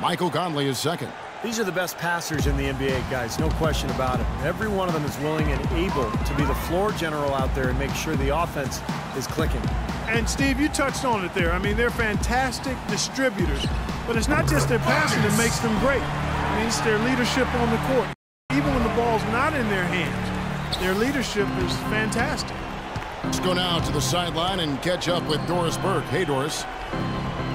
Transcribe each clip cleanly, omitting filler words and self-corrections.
Michael Conley is second. These are the best passers in the NBA, guys, no question about it. Every one of them is willing and able to be the floor general out there and make sure the offense is clicking. And, Steve, you touched on it there. I mean, they're fantastic distributors. But it's not just their passing that makes them great. I mean, it's their leadership on the court. Even when the ball's not in their hands, their leadership is fantastic. Let's go now to the sideline and catch up with Doris Burke. Hey, Doris.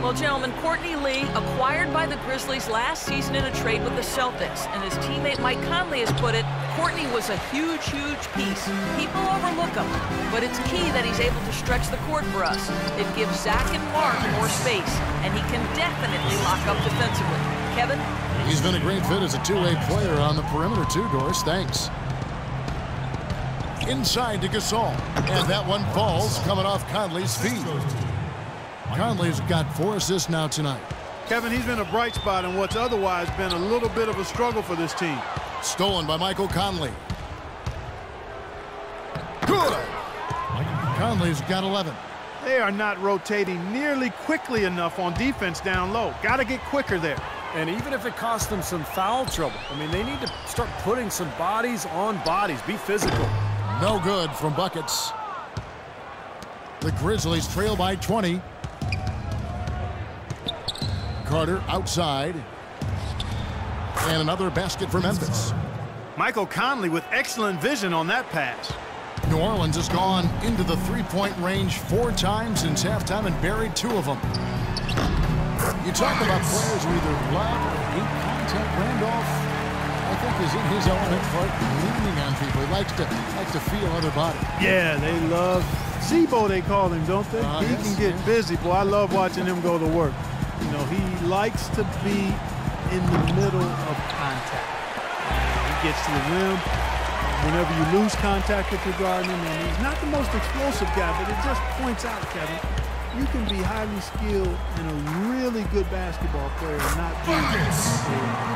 Well, gentlemen, Courtney Lee, acquired by the Grizzlies last season in a trade with the Celtics. And as teammate Mike Conley has put it, Courtney was a huge, huge piece. People overlook him, but it's key that he's able to stretch the court for us. It gives Zach and Mark more space, and he can definitely lock up defensively. Kevin? He's been a great fit as a two-way player on the perimeter, too, Doris. Thanks. Inside to Gasol. And that one falls coming off Conley's feet. Conley's got 4 assists now tonight. Kevin, he's been a bright spot in what's otherwise been a little bit of a struggle for this team. Stolen by Michael Conley. Good. Conley's got 11. They are not rotating nearly quickly enough on defense down low. Got to get quicker there. And even if it costs them some foul trouble, I mean, they need to start putting some bodies on bodies. Be physical. No good from buckets. The Grizzlies trail by 20. Carter outside. And another basket for Memphis. Michael Conley with excellent vision on that pass. New Orleans has gone into the three-point range 4 times since halftime and buried 2 of them. You talk about players who either love or hate contact. Randolph, I think, is in his element for leaning on people. He likes to feel other bodies. Yeah, they love Zebo, they call him, don't they? He yes, can get busy. Boy, I love watching him go to work. You know, he likes to be in the middle of contact. He gets to the rim. Whenever you lose contact with your guard, and he's not the most explosive guy, but it just points out, Kevin, you can be highly skilled and a really good basketball player and not be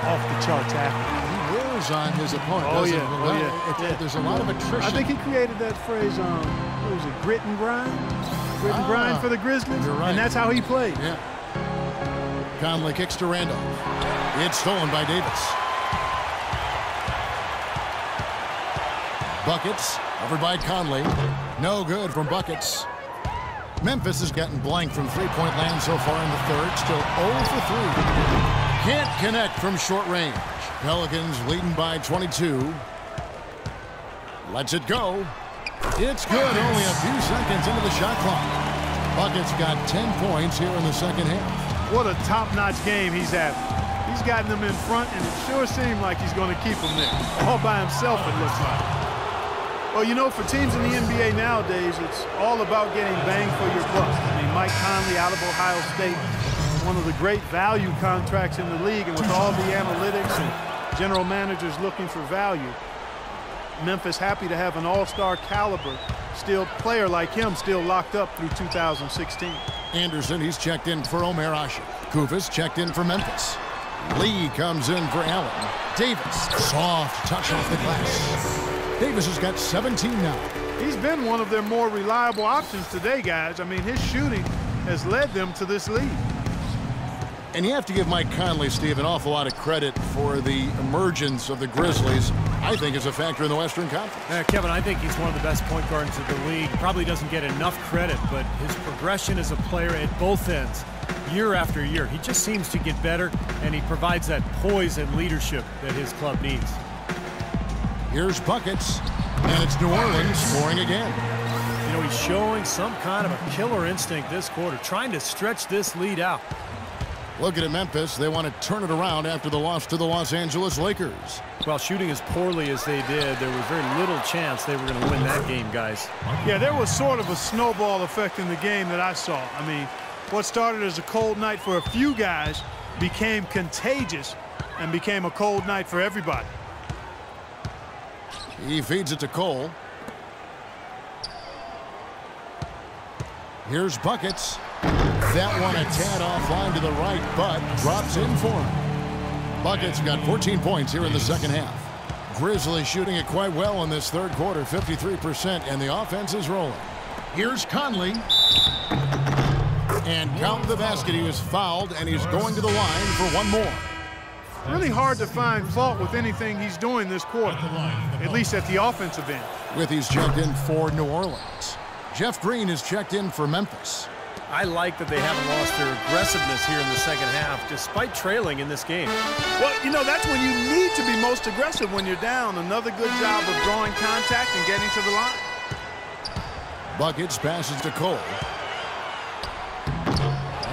off-the-charts athlete. He wears on his opponent, Oh, doesn't yeah. he? Oh, yeah. There's a lot of attrition. I think he created that phrase, what was it, grit and grind? Grit and grind for the Grizzlies? You're right. And that's how he played. Yeah. Conley kicks to Randolph. It's stolen by Davis. Buckets, over by Conley. No good from Buckets. Memphis has gotten blank from three-point land so far in the third. Still 0 for 3. Can't connect from short range. Pelicans leading by 22. Lets it go. It's good. Only a few seconds into the shot clock. Buckets got 10 points here in the second half. What a top-notch game he's having. He's gotten them in front, and it sure seemed like he's going to keep them there. All by himself, it looks like. Well, you know, for teams in the NBA nowadays, it's all about getting bang for your buck. I mean, Mike Conley out of Ohio State, one of the great value contracts in the league, and with all the analytics and general managers looking for value, Memphis happy to have an all-star caliber player like him still locked up through 2016. Anderson, he's checked in for Omer Asher. Kufis checked in for Memphis. Lee comes in for Allen. Davis, soft touch off the glass. Davis has got 17 now. He's been one of their more reliable options today, guys. I mean, his shooting has led them to this lead. And you have to give Mike Conley, Steve, an awful lot of credit for the emergence of the Grizzlies, I think, is a factor in the Western Conference. Kevin, I think he's one of the best point guards in the league. Probably doesn't get enough credit, but his progression as a player at both ends, year after year, he just seems to get better, and he provides that poise and leadership that his club needs. Here's Buckets, and it's New Orleans scoring again. You know, he's showing some kind of a killer instinct this quarter, trying to stretch this lead out. Looking at Memphis, they want to turn it around after the loss to the Los Angeles Lakers. While shooting as poorly as they did, there was very little chance they were going to win that game, guys. Yeah, there was sort of a snowball effect in the game that I saw. I mean, what started as a cold night for a few guys became contagious and became a cold night for everybody. He feeds it to Cole. Here's Buckets. That one a tad offline to the right, but drops in for him. Buckets got 14 points here in the second half. Grizzlies shooting it quite well in this third quarter, 53%, and the offense is rolling. Here's Conley. And count the basket. He was fouled, and he's going to the line for one more. Really hard to find fault with anything he's doing this quarter, at least at the offensive end. With he's checked in for New Orleans. Jeff Green is checked in for Memphis. I like that they haven't lost their aggressiveness here in the second half, despite trailing in this game. Well, you know, that's when you need to be most aggressive when you're down. Another good job of drawing contact and getting to the line. Buckets passes to Cole.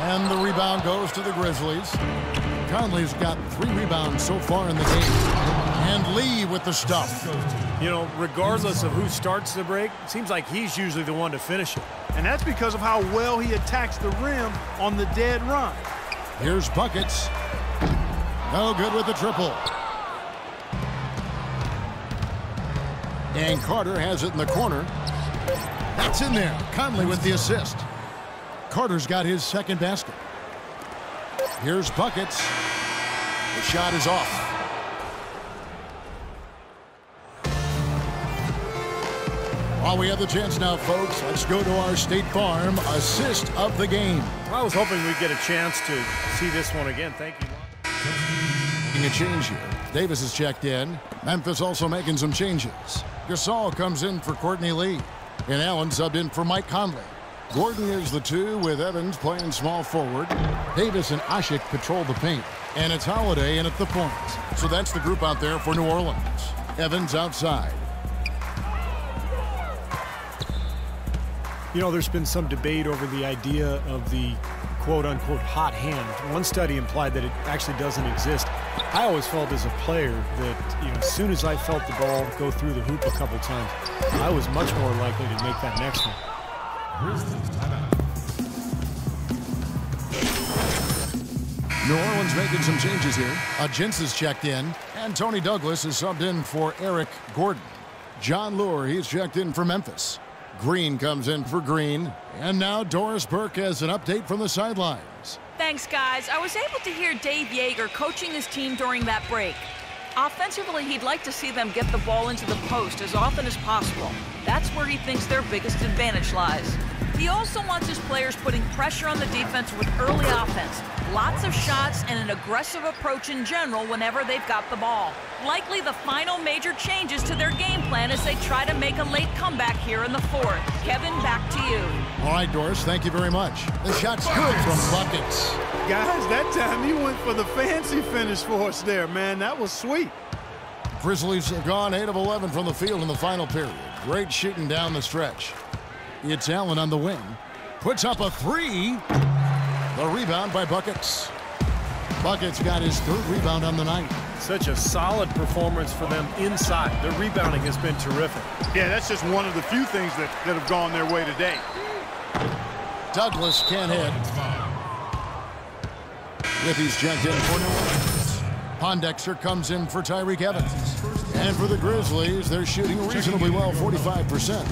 And the rebound goes to the Grizzlies. Conley's got 3 rebounds so far in the game. And Lee with the stuff. You know, regardless of who starts the break, it seems like he's usually the one to finish it. And that's because of how well he attacks the rim on the dead run. Here's Buckets. No good with the triple. And Carter has it in the corner. That's in there. Conley with the assist. Carter's got his second basket. Here's Buckets. The shot is off. While we have the chance now, folks, let's go to our State Farm assist of the game. I was hoping we'd get a chance to see this one again. Thank you. Making a change here. Davis is checked in. Memphis also making some changes. Gasol comes in for Courtney Lee. And Allen subbed in for Mike Conley. Gordon is the 2 with Evans playing small forward. Davis and Asik patrol the paint. And it's Holiday in at the point. So that's the group out there for New Orleans. Evans outside. You know, there's been some debate over the idea of the quote-unquote hot hand. One study implied that it actually doesn't exist. I always felt as a player that, you know, as soon as I felt the ball go through the hoop a couple times, I was much more likely to make that next one. New Orleans making some changes here. Jintz is checked in, and Tony Douglas is subbed in for Eric Gordon. John Lure, he's checked in for Memphis. Green comes in for Green. And now Doris Burke has an update from the sidelines. Thanks, guys. I was able to hear Dave Yeager coaching his team during that break. Offensively, he'd like to see them get the ball into the post as often as possible. That's where he thinks their biggest advantage lies. He also wants his players putting pressure on the defense with early offense, lots of shots, and an aggressive approach in general whenever they've got the ball. Likely the final major changes to their game plan as they try to make a late comeback here in the 4th. Kevin, back to you. All right, Doris, thank you very much. The shot's good from Buckets. Guys, that time he went for the fancy finish for us there, man. That was sweet. Grizzlies have gone 8 of 11 from the field in the final period. Great shooting down the stretch. It's Allen on the wing. Puts up a 3. The rebound by Buckets. Buckets got his 3rd rebound on the night. Such a solid performance for them inside. Their rebounding has been terrific. Yeah, that's just one of the few things that have gone their way today. Douglas can't hit. Lippy's checked in for New Orleans. Pondexter comes in for Tyreke Evans. And for the Grizzlies, they're shooting reasonably well, 45%.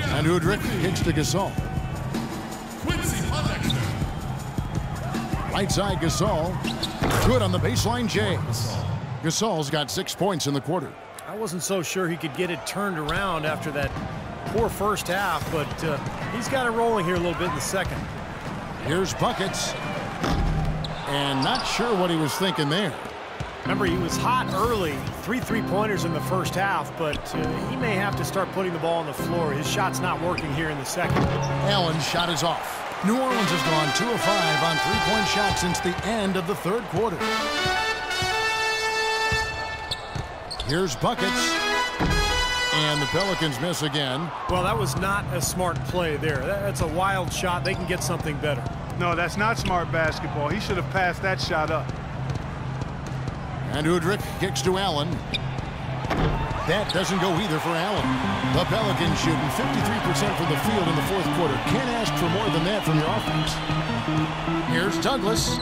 And Udrich kicks to Gasol. Right side Gasol. Good on the baseline, James. Gasol's got 6 points in the quarter. I wasn't so sure he could get it turned around after that poor first half, but he's got it rolling here a little bit in the second. Here's Buckets. And not sure what he was thinking there. Remember, he was hot early, 3 3-pointers in the first half, but he may have to start putting the ball on the floor. His shot's not working here in the second. Allen's shot is off. New Orleans has gone 2 of 5 on 3-point shots since the end of the 3rd quarter. Here's Buckets. And the Pelicans miss again. Well, that was not a smart play there. That's a wild shot. They can get something better. No, that's not smart basketball. He should have passed that shot up. And Udrich kicks to Allen. That doesn't go either for Allen. The Pelicans shooting 53% from the field in the 4th quarter. Can't ask for more than that from your offense. Here's Douglas.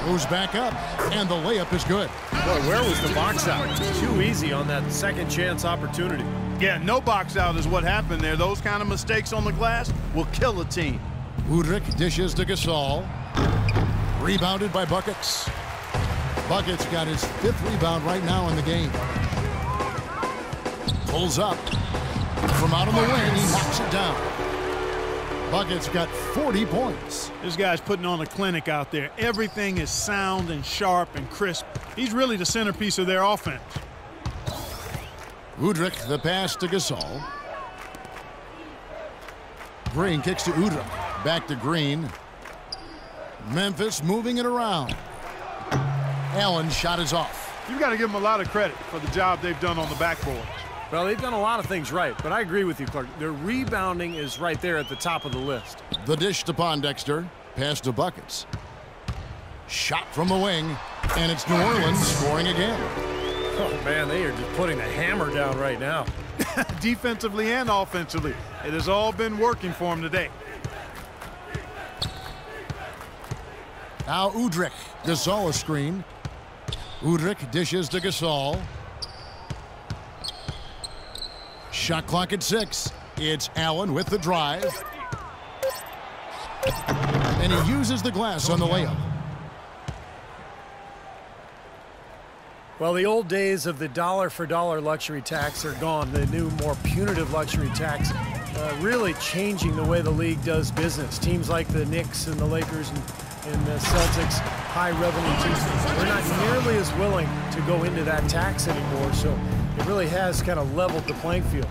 Goes back up, and the layup is good. Boy, where was the box out? Too easy on that second chance opportunity. Yeah, no box out is what happened there. Those kind of mistakes on the glass will kill a team. Udrich dishes to Gasol. Rebounded by Buckets. Buckets got his 5th rebound right now in the game. Pulls up. From out on the wing, he knocks it down. Buckets got 40 points. This guy's putting on a clinic out there. Everything is sound and sharp and crisp. He's really the centerpiece of their offense. Udrih, the pass to Gasol. Green kicks to Udrih. Back to Green. Memphis moving it around. Allen's shot is off. You've got to give them a lot of credit for the job they've done on the backboard. Well, they've done a lot of things right, but I agree with you, Clark. Their rebounding is right there at the top of the list. The dish to Pondexter. Pass to Buckets. Shot from the wing, and it's New Orleans scoring again. Oh, man, they are just putting the hammer down right now. Defensively and offensively. It has all been working for them today. Now Udrih. Gasol a screen. Udrih dishes to Gasol. Shot clock at 6. It's Allen with the drive. And he uses the glass on the layup. Well, the old days of the dollar-for-dollar luxury tax are gone. The new, more punitive luxury tax really changing the way the league does business. Teams like the Knicks and the Lakers and the Celtics, high-revenue teams, they're not nearly as willing to go into that tax anymore, so it really has kind of leveled the playing field.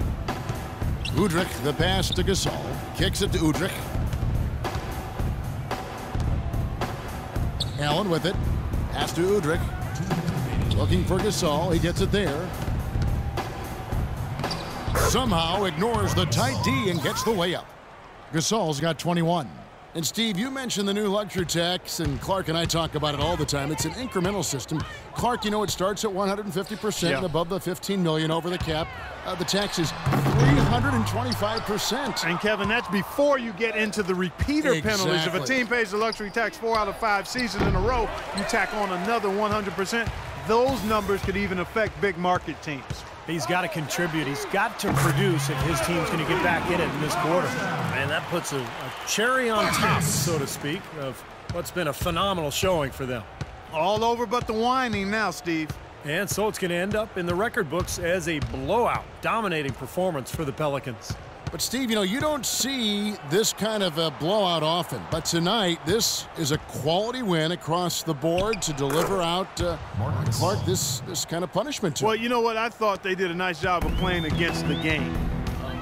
Udrih, the pass to Gasol. Kicks it to Udrih. Allen with it. Pass to Udrih. Looking for Gasol. He gets it there. Somehow ignores the tight D and gets the layup. Gasol's got 21. And Steve, you mentioned the new luxury tax, and Clark and I talk about it all the time. It's an incremental system. Clark, you know, it starts at 150% and above the $15 million over the cap. The tax is 325%. And Kevin, that's before you get into the repeater penalties. If a team pays the luxury tax 4 out of 5 seasons in a row, you tack on another 100%. Those numbers could even affect big market teams. He's got to contribute. He's got to produce if his team's going to get back in it in this quarter. And that puts a cherry on top, so to speak, of what's been a phenomenal showing for them. All over but the whining now, Steve. And so it's going to end up in the record books as a blowout, dominating performance for the Pelicans. But, Steve, you know, you don't see this kind of a blowout often. But tonight, this is a quality win across the board to deliver out, Clark, this kind of punishment to Well, him. you know what? I thought they did a nice job of playing against the game.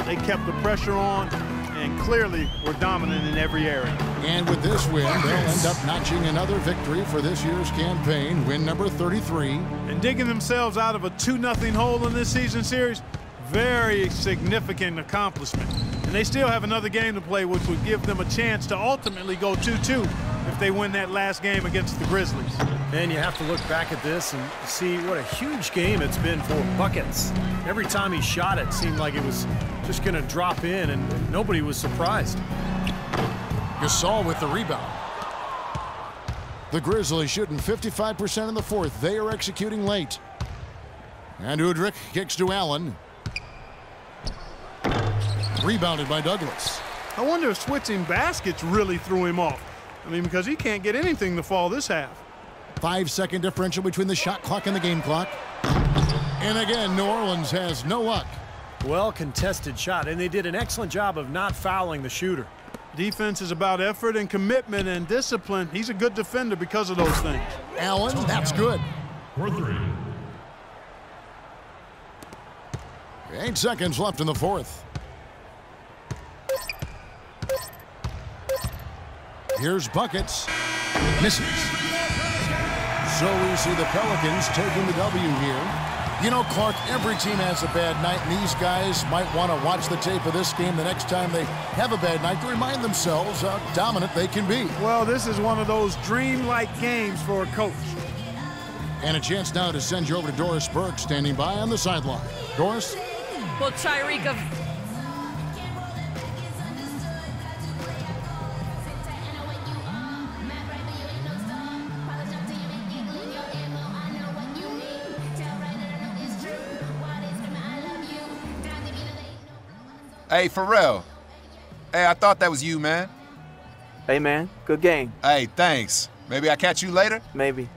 They kept the pressure on and clearly were dominant in every area. And with this win, they'll end up notching another victory for this year's campaign, win number 33. And digging themselves out of a 2-0 hole in this season series, very significant accomplishment. And they still have another game to play, which would give them a chance to ultimately go 2-2 if they win that last game against the Grizzlies. And you have to look back at this and see what a huge game it's been for Buckets. Every time he shot it seemed like it was just going to drop in, and nobody was surprised. Gasol with the rebound. The Grizzlies shooting 55% in the fourth. They are executing late. And Udrih kicks to Allen. Rebounded by Douglas. I wonder if switching baskets really threw him off. I mean, because he can't get anything to fall this half. 5-second differential between the shot clock and the game clock. And again, New Orleans has no luck. Well contested shot, and they did an excellent job of not fouling the shooter. Defense is about effort and commitment and discipline. He's a good defender because of those things. Allen, that's good. 4-3. 8 seconds left in the fourth. Here's Buckets. Misses. So we see the Pelicans taking the W here. You know, Clark, every team has a bad night, and these guys might want to watch the tape of this game the next time they have a bad night to remind themselves how dominant they can be. Well, this is one of those dreamlike games for a coach. And a chance now to send you over to Doris Burke, standing by on the sideline. Doris? Well, Tyreek, Hey, Pharrell. Hey, I thought that was you, man. Hey, man, good game. Hey, thanks. Maybe I catch you later? Maybe.